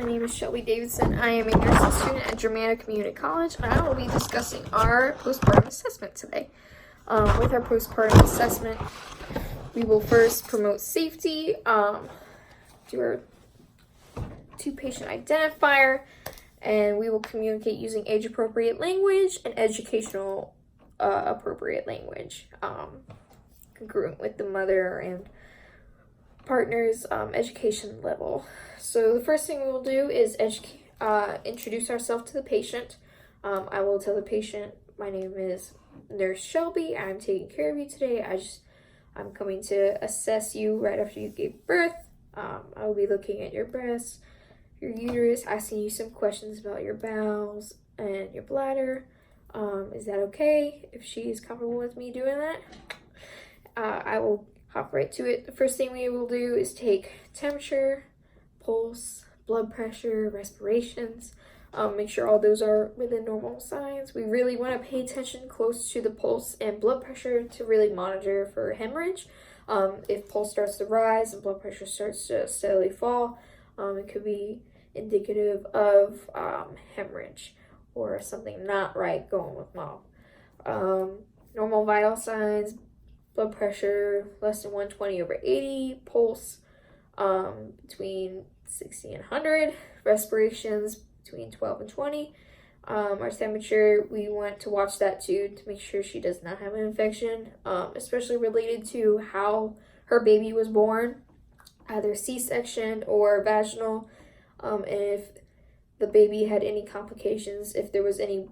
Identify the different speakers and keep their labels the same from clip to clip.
Speaker 1: My name is Shelby Davidson. I am a nursing student at Germanna Community College, and I will be discussing our postpartum assessment today. With our postpartum assessment, we will first promote safety, do our two-patient identifier, and we will communicate using age-appropriate language and educational appropriate language, congruent with the mother and partner's education level. So the first thing we will do is introduce ourselves to the patient. I will tell the patient, my name is Nurse Shelby. I'm taking care of you today. I'm coming to assess you right after you gave birth. I will be looking at your breasts, your uterus, asking you some questions about your bowels and your bladder. Is that okay? If she is comfortable with me doing that, I will hop right to it. The first thing we will do is take temperature, pulse, blood pressure, respirations. Make sure all those are within normal signs. We really want to pay attention close to the pulse and blood pressure to really monitor for hemorrhage. If pulse starts to rise and blood pressure starts to steadily fall, it could be indicative of hemorrhage or something not right going with mom. Normal vital signs: blood pressure less than 120/80, pulse between 60 and 100, respirations between 12 and 20. Our temperature, we want to watch that too to make sure she does not have an infection, especially related to how her baby was born, either C-section or vaginal, and if the baby had any complications, if there was any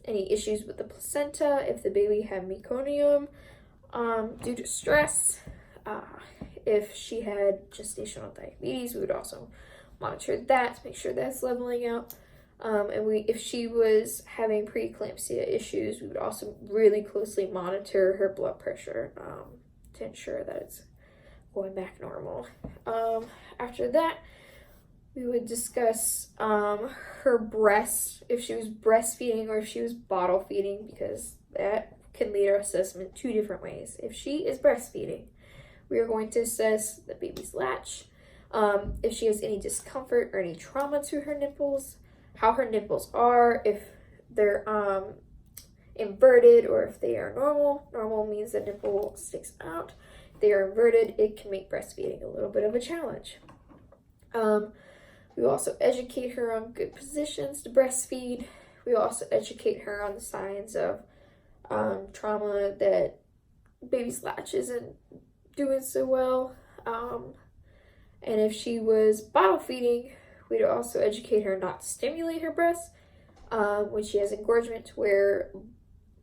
Speaker 1: issues with the placenta, if the baby had meconium due to stress, if she had gestational diabetes, we would also monitor that to make sure that's leveling out. And if she was having preeclampsia issues, we would also really closely monitor her blood pressure to ensure that it's going back normal. After that, we would discuss her breast, if she was breastfeeding or if she was bottle feeding, because that can lead our assessment two different ways. If she is breastfeeding, we are going to assess the baby's latch, if she has any discomfort or any trauma to her nipples, how her nipples are, if they're inverted or if they are normal. Normal means the nipple sticks out. If they are inverted, it can make breastfeeding a little bit of a challenge. We will also educate her on good positions to breastfeed. We will also educate her on the signs of trauma, that baby's latch isn't doing so well. And if she was bottle feeding, we'd also educate her not to stimulate her breasts. When she has engorgement, to wear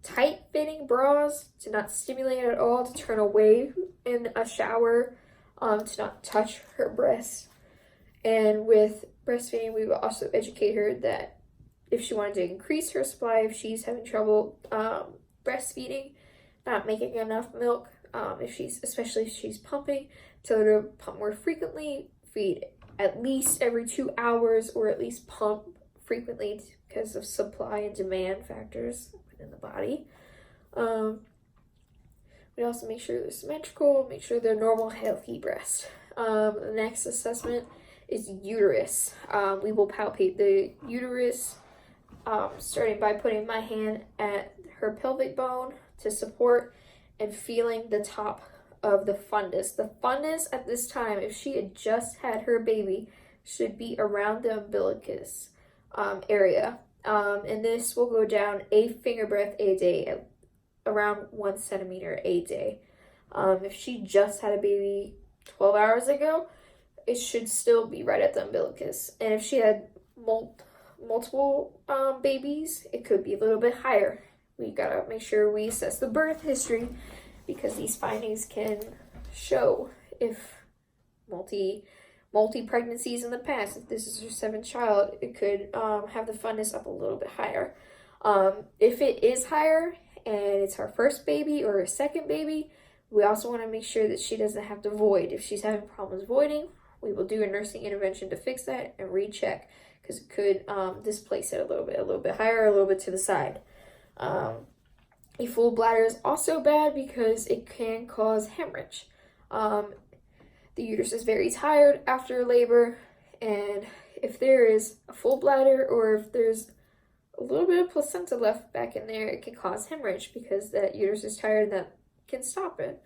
Speaker 1: tight fitting bras, to not stimulate at all, to turn away in a shower, to not touch her breasts. And with breastfeeding, we will also educate her that if she wanted to increase her supply, if she's having trouble breastfeeding, not making enough milk, especially if she's pumping, tell her to pump more frequently, feed at least every 2 hours, or at least pump frequently because of supply and demand factors within the body. We also make sure they're symmetrical, make sure they're normal, healthy breasts. The next assessment is uterus. We will palpate the uterus, starting by putting my hand at her pelvic bone to support and feeling the top of the fundus. The fundus at this time, if she had just had her baby, should be around the umbilicus area. And this will go down a finger breadth a day, at around 1 centimeter a day. If she just had a baby 12 hours ago, it should still be right at the umbilicus. And if she had multiple babies, it could be a little bit higher. We gotta make sure we assess the birth history, because these findings can show if multi pregnancies in the past, if this is her 7th child, it could have the fundus up a little bit higher. If it is higher and it's her first baby or her second baby, we also want to make sure that she doesn't have to void. If she's having problems voiding, we will do a nursing intervention to fix that and recheck, because it could displace it a little bit higher, a little bit to the side. A full bladder is also bad because it can cause hemorrhage. The uterus is very tired after labor, and if there is a full bladder or if there's a little bit of placenta left back in there, it can cause hemorrhage because that uterus is tired and that can stop it.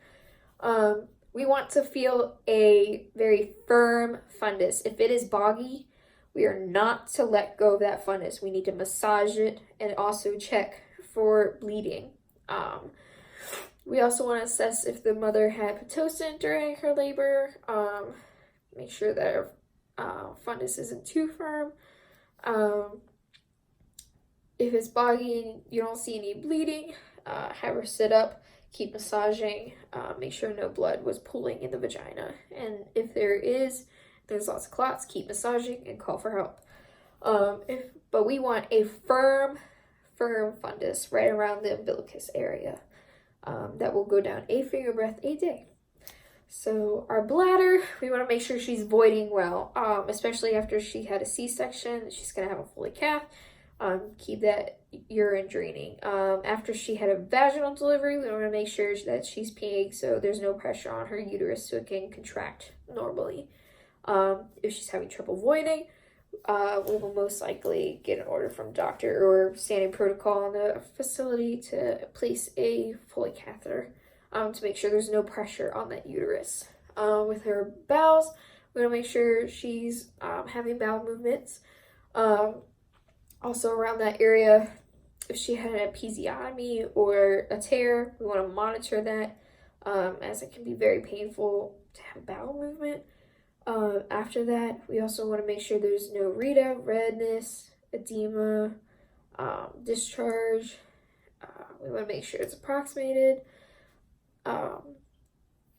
Speaker 1: We want to feel a very firm fundus. If it is boggy, we are not to let go of that fundus. We need to massage it and also check for bleeding. We also want to assess if the mother had Pitocin during her labor. Make sure that her fundus isn't too firm. If it's boggy and you don't see any bleeding, have her sit up, keep massaging, make sure no blood was pooling in the vagina. And if there's lots of clots, keep massaging and call for help. But we want a firm fundus right around the umbilicus area that will go down a finger breadth a day. So our bladder, we want to make sure she's voiding well, especially after she had a C-section. She's going to have a Foley cath. Keep that urine draining. After she had a vaginal delivery, we want to make sure that she's peeing so there's no pressure on her uterus so it can contract normally. If she's having trouble voiding, we will most likely get an order from doctor or standing protocol in the facility to place a Foley catheter to make sure there's no pressure on that uterus. With her bowels, we want to make sure she's having bowel movements. Also around that area, if she had an episiotomy or a tear, we want to monitor that as it can be very painful to have bowel movement. After that, we also want to make sure there's no readout, redness, edema, discharge. We want to make sure it's approximated.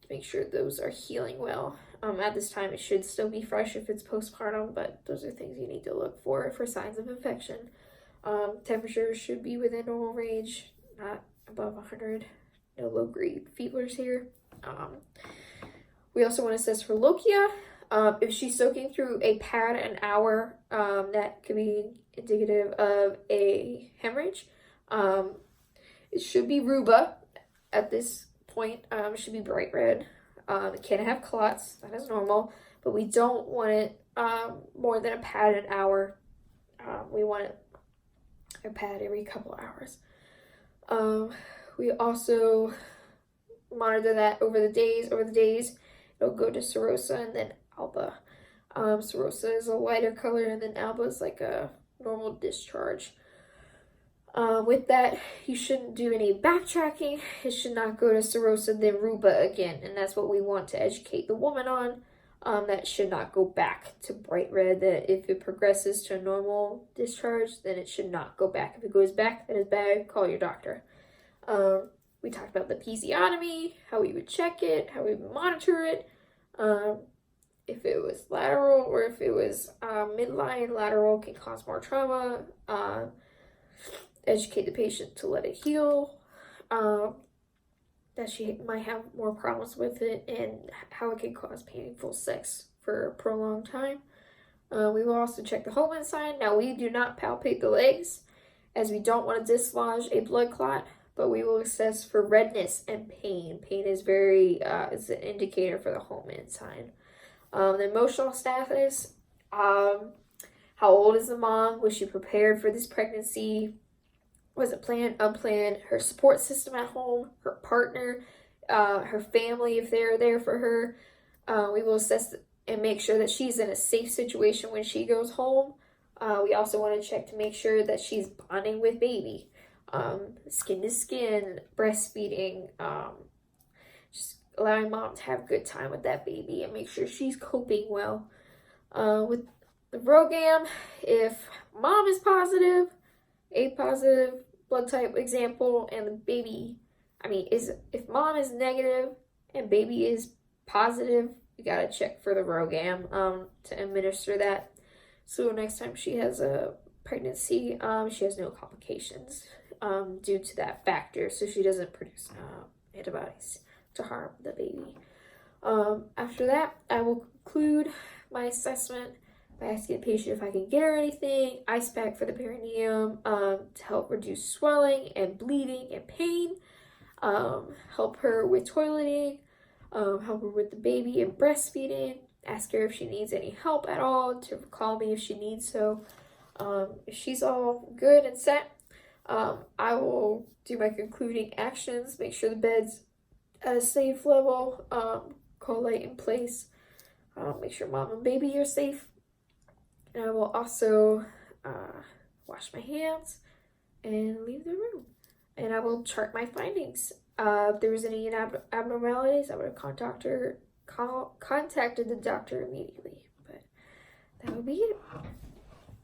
Speaker 1: Make sure those are healing well. At this time, it should still be fresh if it's postpartum, but those are things you need to look for signs of infection. Temperature should be within normal range, not above 100. No low-grade fevers here. We also want to assess for lochia. If she's soaking through a pad an hour, that could be indicative of a hemorrhage. It should be ruba at this point. It should be bright red. It can have clots, that is normal, but we don't want it more than a pad an hour. We want it a pad every couple hours. We also monitor that over the days. It'll go to serosa and then alba. Serosa is a lighter color and then alba is like a normal discharge. With that, you shouldn't do any backtracking. It should not go to serosa then ruba again, and that's what we want to educate the woman on. That should not go back to bright red. That if it progresses to a normal discharge, then it should not go back. If it goes back, that is bad. Call your doctor. We talked about the episiotomy, how we would check it, how we would monitor it. If it was lateral or if it was midline, lateral can cause more trauma. Educate the patient to let it heal, that she might have more problems with it, and how it can cause painful sex for a prolonged time. We will also check the Holman sign. Now, we do not palpate the legs, as we don't want to dislodge a blood clot, but we will assess for redness and pain. Pain is is an indicator for the Holman sign. The emotional status, how old is the mom? Was she prepared for this pregnancy? Was it planned, unplanned? Her support system at home, her partner, her family, if they're there for her. We will assess and make sure that she's in a safe situation when she goes home. We also want to check to make sure that she's bonding with baby. Skin to skin, breastfeeding, just allowing mom to have a good time with that baby and make sure she's coping well. With the ROGAM, if mom is positive, A positive blood type example, and the baby, if mom is negative and baby is positive, we gotta check for the ROGAM to administer that. So next time she has a pregnancy, she has no complications due to that factor, so she doesn't produce antibodies to harm the baby. After that, I will conclude my assessment by asking the patient if I can get her anything, ice pack for the perineum to help reduce swelling and bleeding and pain, help her with toileting, help her with the baby and breastfeeding, ask her if she needs any help at all, to call me if she needs so. If she's all good and set, I will do my concluding actions, make sure the bed's at a safe level, call light in place, make sure mom and baby are safe, and I will also wash my hands and leave the room. And I will chart my findings. If there was any abnormalities, I would have contacted the doctor immediately. But that would be it.